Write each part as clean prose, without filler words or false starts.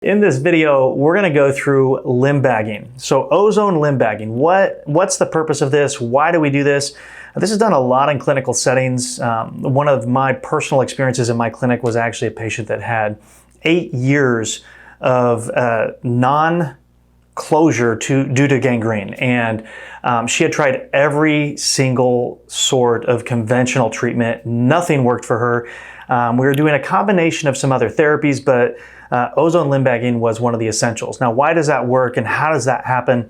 In this video, we're going to go through limb bagging. So ozone limb bagging, what's the purpose of this? Why do we do this? This is done a lot in clinical settings. One of my personal experiences in my clinic was actually a patient that had 8 years of non-closure due to gangrene. And she had tried every single sort of conventional treatment. Nothing worked for her. We were doing a combination of some other therapies, but ozone limb bagging was one of the essentials. Now, why does that work and how does that happen?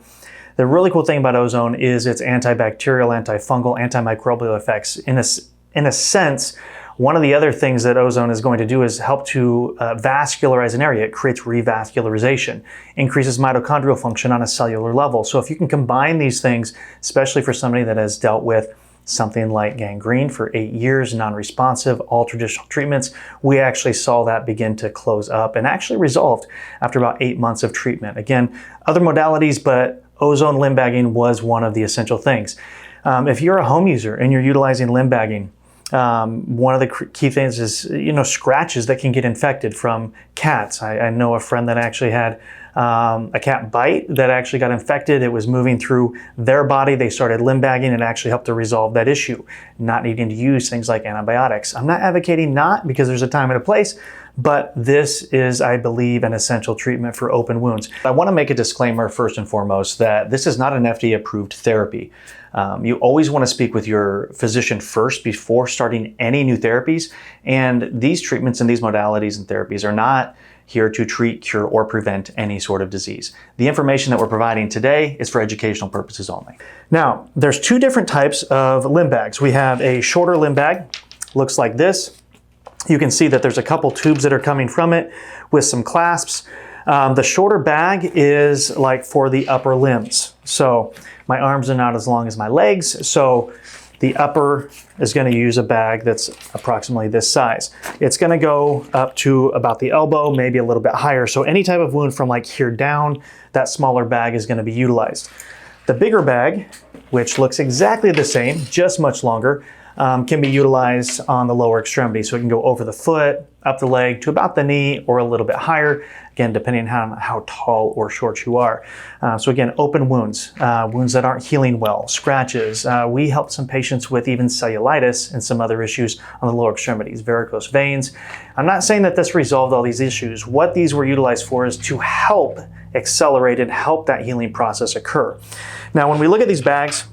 The really cool thing about ozone is its antibacterial, antifungal, antimicrobial effects. In a sense, one of the other things that ozone is going to do is help to vascularize an area. It creates revascularization, increases mitochondrial function on a cellular level. So if you can combine these things, especially for somebody that has dealt with something like gangrene for 8 years, non-responsive, all traditional treatments, we actually saw that begin to close up and actually resolved after about 8 months of treatment. Again, other modalities, but ozone limb bagging was one of the essential things. If you're a home user and you're utilizing limb bagging, one of the key things is, scratches that can get infected from cats. I know a friend that actually had a cat bite that actually got infected. It was moving through their body. They started limb bagging and it actually helped to resolve that issue, not needing to use things like antibiotics. I'm not advocating not, because there's a time and a place, but this is, I believe, an essential treatment for open wounds. I want to make a disclaimer first and foremost that this is not an FDA-approved therapy. You always want to speak with your physician first before starting any new therapies. And these treatments and these modalities and therapies are not here to treat, cure, or prevent any sort of disease. The information that we're providing today is for educational purposes only. Now, there's two different types of limb bags. We have a shorter limb bag, looks like this. You can see that there's a couple tubes that are coming from it with some clasps. The shorter bag is like for the upper limbs. So my arms are not as long as my legs, so the upper is going to use a bag that's approximately this size. It's going to go up to about the elbow, maybe a little bit higher. So any type of wound from like here down, that smaller bag is going to be utilized. The bigger bag, which looks exactly the same, just much longer, can be utilized on the lower extremity. So it can go over the foot, up the leg to about the knee, or a little bit higher, again, depending on how tall or short you are. So again, open wounds, wounds that aren't healing well, scratches. We helped some patients with even cellulitis and some other issues on the lower extremities, varicose veins. I'm not saying that this resolved all these issues. What these were utilized for is to help accelerate and help that healing process occur. Now, when we look at these bags,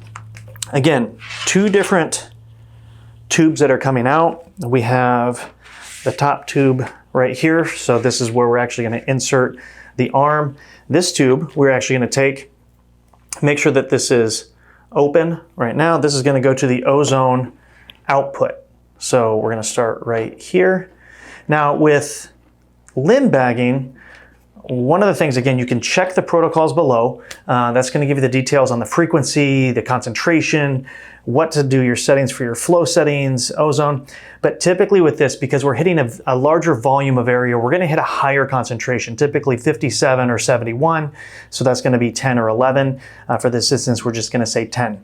again, two different tubes that are coming out. We have the top tube right here. So this is where we're actually going to insert the arm. This tube, we're actually going to make sure that this is open right now. This is going to go to the ozone output. So we're going to start right here. Now with limb bagging, one of the things, again, you can check the protocols below. That's going to give you the details on the frequency, the concentration, what to do, your settings for your flow settings, ozone. But typically with this, because we're hitting a larger volume of area, we're going to hit a higher concentration, typically 57 or 71. So that's going to be 10 or 11. For this instance, we're just going to say 10.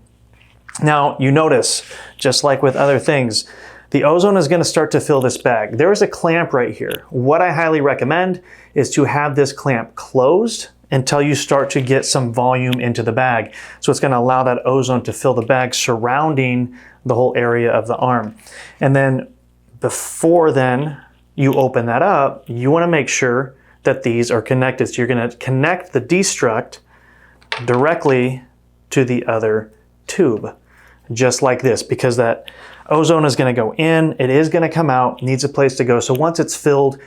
Now, you notice, just like with other things, the ozone is going to start to fill this bag. There is a clamp right here. What I highly recommend is to have this clamp closed until you start to get some volume into the bag. So it's going to allow that ozone to fill the bag surrounding the whole area of the arm. And then before then you open that up, you want to make sure that these are connected. So you're going to connect the destruct directly to the other tube, just like this, because that ozone is going to go in, it is going to come out, needs a place to go. So once it's filled,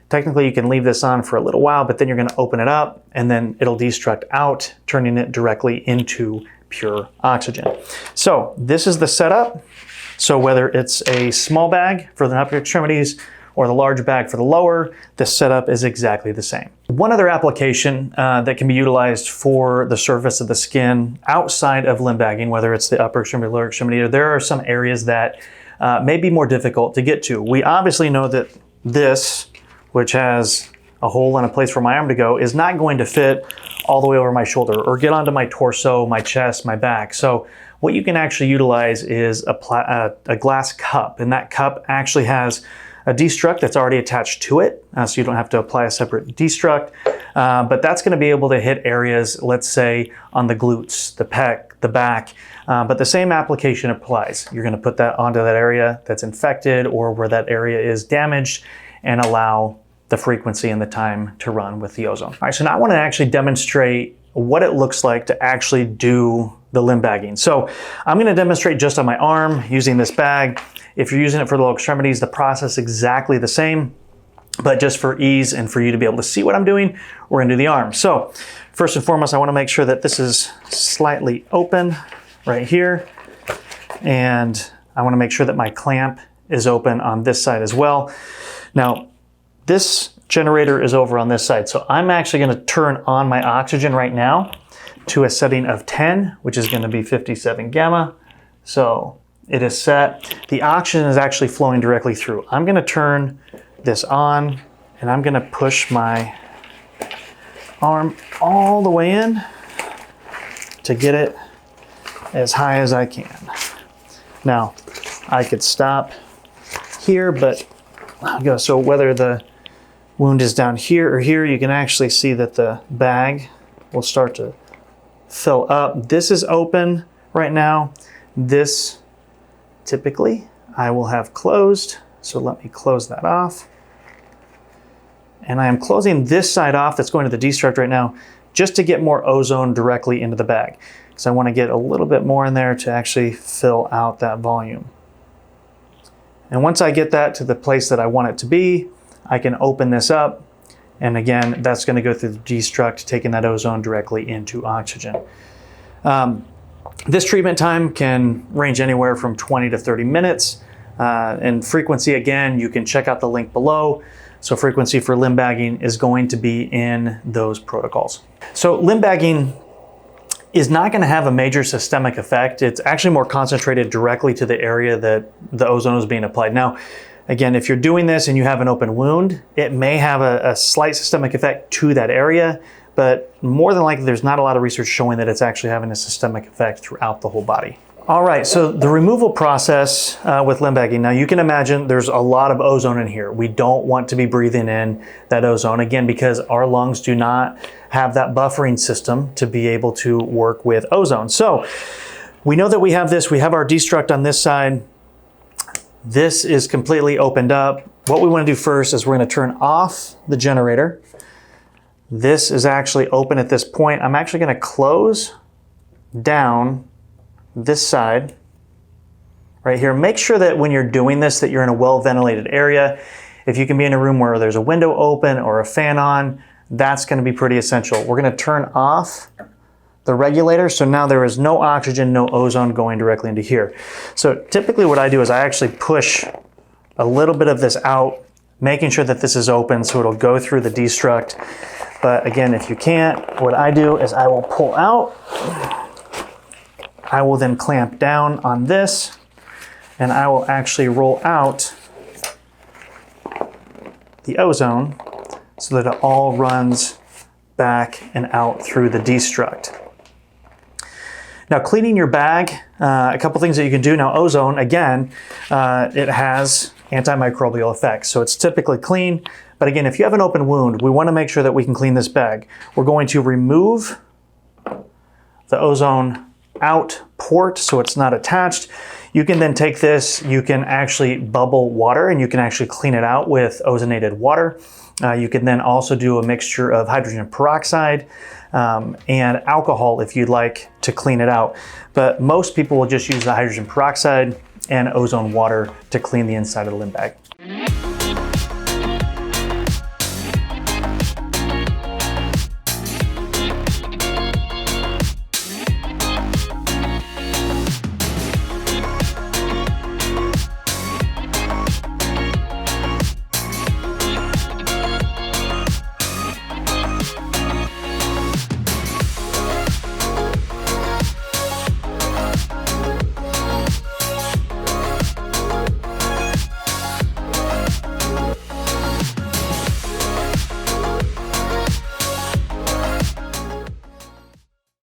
technically you can leave this on for a little while, but then you're going to open it up and then it'll destruct out, turning it directly into pure oxygen. So this is the setup. So whether it's a small bag for the upper extremities or the large bag for the lower, the setup is exactly the same. One other application that can be utilized for the surface of the skin outside of limb bagging, whether it's the upper extremity or lower extremity, there are some areas that may be more difficult to get to. We obviously know that this, which has a hole and a place for my arm to go, is not going to fit all the way over my shoulder or get onto my torso, my chest, my back. So what you can actually utilize is a glass cup, and that cup actually has a destruct that's already attached to it, so you don't have to apply a separate destruct. But that's going to be able to hit areas, let's say on the glutes, the pec, the back. But the same application applies. You're going to put that onto that area that's infected or where that area is damaged and allow the frequency and the time to run with the ozone. All right, so now I want to actually demonstrate what it looks like to actually do the limb bagging. So I'm going to demonstrate just on my arm using this bag. If you're using it for the lower extremities, the process is exactly the same, but just for ease and for you to be able to see what I'm doing, we're going to do the arm. So first and foremost, I want to make sure that this is slightly open right here. And I want to make sure that my clamp is open on this side as well. Now, this generator is over on this side. So I'm actually going to turn on my oxygen right now to a setting of 10, which is going to be 57 gamma. So it is set. The oxygen is actually flowing directly through. I'm going to turn this on and I'm going to push my arm all the way in to get it as high as I can. Now, I could stop here, but so whether the wound is down here or here, you can actually see that the bag will start to fill up. This is open right now. This typically I will have closed. So let me close that off. And I am closing this side off that's going to the destruct right now just to get more ozone directly into the bag. Because I want to get a little bit more in there to actually fill out that volume. And once I get that to the place that I want it to be, I can open this up. And again, that's going to go through the destruct, taking that ozone directly into oxygen. This treatment time can range anywhere from 20 to 30 minutes. And frequency, again, you can check out the link below. So frequency for limb bagging is going to be in those protocols. So limb bagging is not going to have a major systemic effect. It's actually more concentrated directly to the area that the ozone is being applied. Now, again, if you're doing this and you have an open wound, it may have a slight systemic effect to that area, but more than likely there's not a lot of research showing that it's actually having a systemic effect throughout the whole body. All right, so the removal process with limb bagging. Now you can imagine there's a lot of ozone in here. We don't want to be breathing in that ozone, again, because our lungs do not have that buffering system to be able to work with ozone. So we know that we have this, we have our destruct on this side. This is completely opened up. What we want to do first is we're going to turn off the generator. This is actually open at this point. I'm actually going to close down this side right here. Make sure that when you're doing this that you're in a well-ventilated area. If you can be in a room where there's a window open or a fan on, that's going to be pretty essential. We're going to turn off the regulator, so now there is no oxygen, no ozone going directly into here. So typically what I do is I actually push a little bit of this out, making sure that this is open so it'll go through the destruct. But again, if you can't, what I do is I will pull out. I will then clamp down on this and I will actually roll out the ozone so that it all runs back and out through the destruct. Now, cleaning your bag, a couple things that you can do. Now, ozone, again, it has antimicrobial effects, so it's typically clean. But again, if you have an open wound, we want to make sure that we can clean this bag. We're going to remove the ozone out port so it's not attached. You can then take this, you can actually bubble water and you can actually clean it out with ozonated water. You can then also do a mixture of hydrogen peroxide and alcohol if you'd like to clean it out. But most people will just use the hydrogen peroxide and ozone water to clean the inside of the limb bag.